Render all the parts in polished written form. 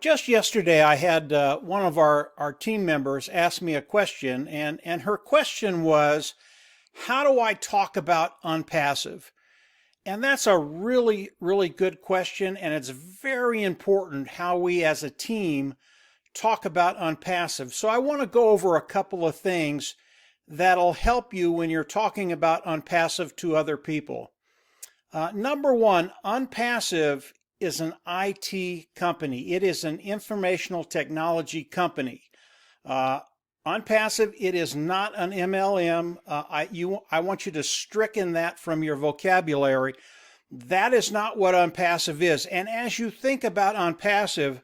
Just yesterday, I had one of our team members ask me a question, and her question was, how do I talk about OnPassive? And that's a really, really good question, and it's very important how we as a team talk about OnPassive. So I want to go over a couple of things that'll help you when you're talking about OnPassive to other people. Number one, OnPassive is an IT company. It is an informational technology company. Uh, OnPassive, it is not an MLM. I want you to stricken that from your vocabulary. That is not what OnPassive is. And as you think about OnPassive,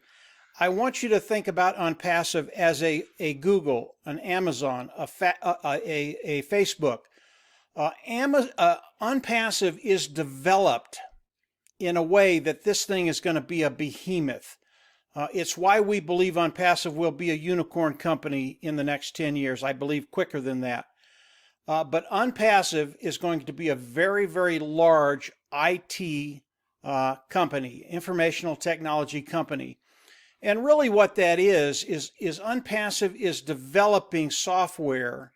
I want you to think about OnPassive as a Google, an Amazon, a Facebook. OnPassive is developed in a way that this thing is going to be a behemoth. It's why we believe OnPassive will be a unicorn company in the next 10 years. I believe quicker than that. But OnPassive is going to be a very, very large IT company, informational technology company. And really what that is OnPassive is developing software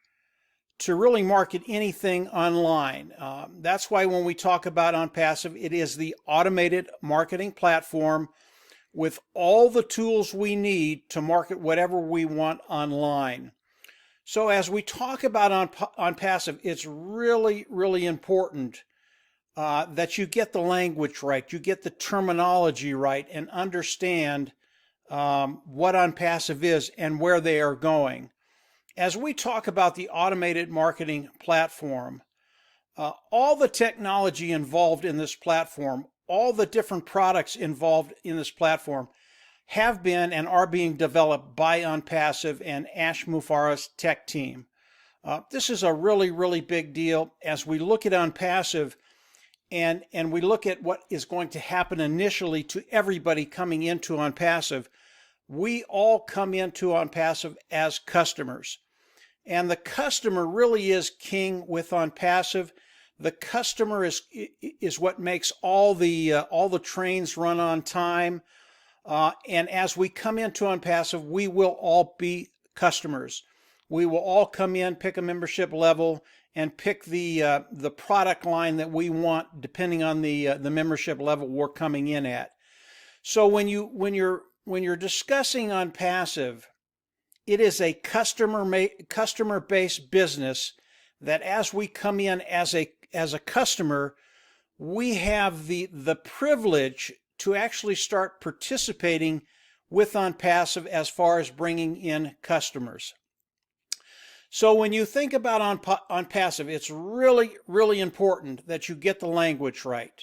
to really market anything online. That's why when we talk about OnPassive, it is the automated marketing platform with all the tools we need to market whatever we want online. So as we talk about OnPassive, it's really, really important that you get the language right, you get the terminology right, and understand what OnPassive is and where they are going. As we talk about the automated marketing platform, all the technology involved in this platform, all the different products involved in this platform have been and are being developed by OnPassive and Ash Mufarah's tech team. This is a really, really big deal as we look at OnPassive and we look at what is going to happen initially to everybody coming into OnPassive. We all come into OnPassive as customers. And the customer really is king with OnPassive. The customer is what makes all the trains run on time. And as we come into OnPassive, we will all be customers. We will all come in, pick a membership level, and pick the product line that we want, depending on the membership level we're coming in at. So when you're discussing OnPassive, it is a customer-based business that as we come in as a customer, we have the privilege to actually start participating with OnPassive as far as bringing in customers. So when you think about OnPassive, it's really, really important that you get the language right.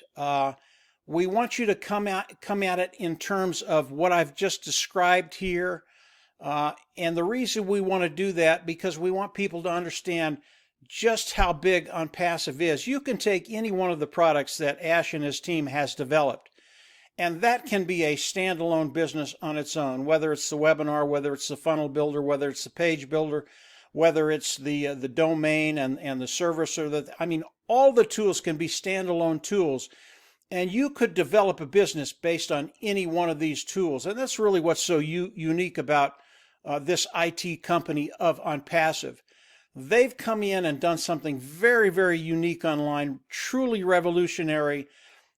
We want you to come at it in terms of what I've just described here. And the reason we want to do that, because we want people to understand just how big OnPassive is. You can take any one of the products that Ash and his team has developed, and that can be a standalone business on its own, whether it's the webinar, whether it's the funnel builder, whether it's the page builder, whether it's the domain and the service, or all the tools can be standalone tools. And you could develop a business based on any one of these tools. And that's really what's so unique about this IT company of OnPassive. They've come in and done something very, very unique online, truly revolutionary.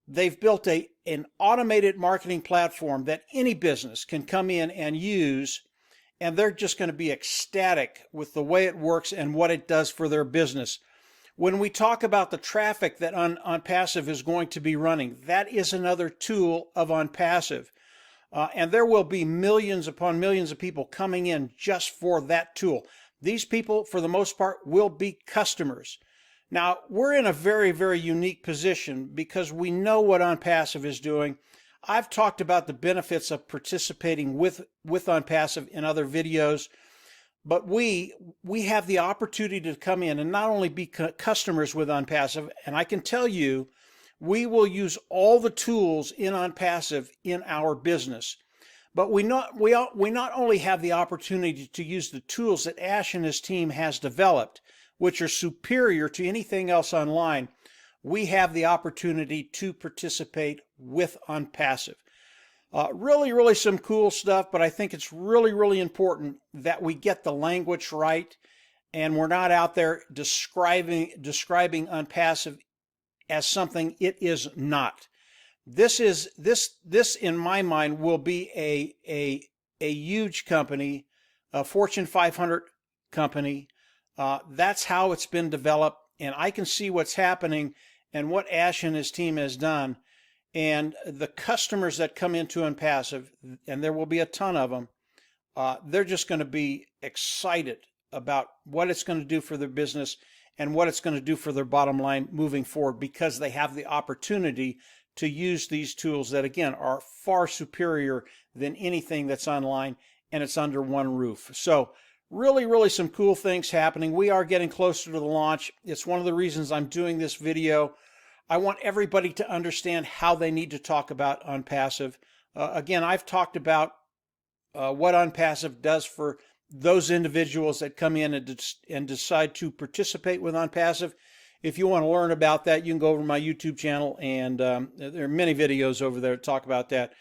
They've built an automated marketing platform that any business can come in and use, and they're just going to be ecstatic with the way it works and what it does for their business. When we talk about the traffic that OnPassive is going to be running, that is another tool of OnPassive. And there will be millions upon millions of people coming in just for that tool. These people, for the most part, will be customers. Now, we're in a very, very unique position because we know what OnPassive is doing. I've talked about the benefits of participating with OnPassive in other videos, but we have the opportunity to come in and not only be customers with OnPassive, and I can tell you, we will use all the tools in OnPassive in our business. But we not only have the opportunity to use the tools that Ash and his team has developed, which are superior to anything else online, we have the opportunity to participate with OnPassive. Really some cool stuff, but I think it's really important that we get the language right, and we're not out there describing OnPassive as something it is not. This in my mind will be a huge company, a Fortune 500 company. That's how it's been developed, and I can see what's happening and what Ash and his team has done. And the customers that come into OnPassive, and there will be a ton of them, they're just going to be excited about what it's going to do for their business and what it's going to do for their bottom line moving forward, because they have the opportunity to use these tools that, again, are far superior than anything that's online, and it's under one roof. So really some cool things happening. We are getting closer to the launch. It's one of the reasons I'm doing this video. I want everybody to understand how they need to talk about OnPassive. Again, I've talked about what OnPassive does for those individuals that come in and decide to participate with OnPassive. If you want to learn about that, you can go over to my YouTube channel, and there are many videos over there to talk about that.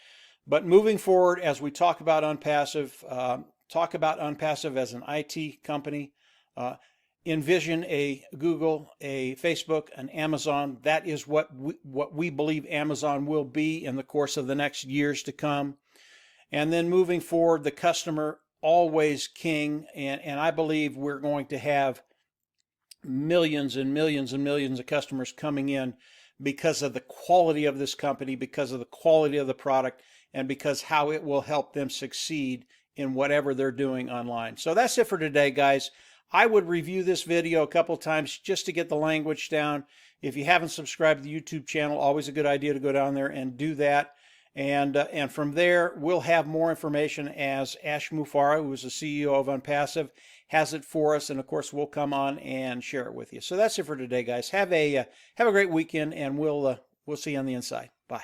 But moving forward, as we talk about OnPassive as an IT company, envision a Google, a Facebook, an Amazon. That is what we believe Amazon will be in the course of the next years to come. And then moving forward, the customer always king, and I believe we're going to have millions and millions and millions of customers coming in because of the quality of this company, because of the quality of the product, and because how it will help them succeed in whatever they're doing online. So that's it for today, guys. I would review this video a couple times just to get the language down. If you haven't subscribed to the YouTube channel, always a good idea to go down there and do that. And from there, we'll have more information as Ash Mufareh, who is the CEO of OnPassive, has it for us. And of course, we'll come on and share it with you. So that's it for today, guys. Have a great weekend, and we'll see you on the inside. Bye.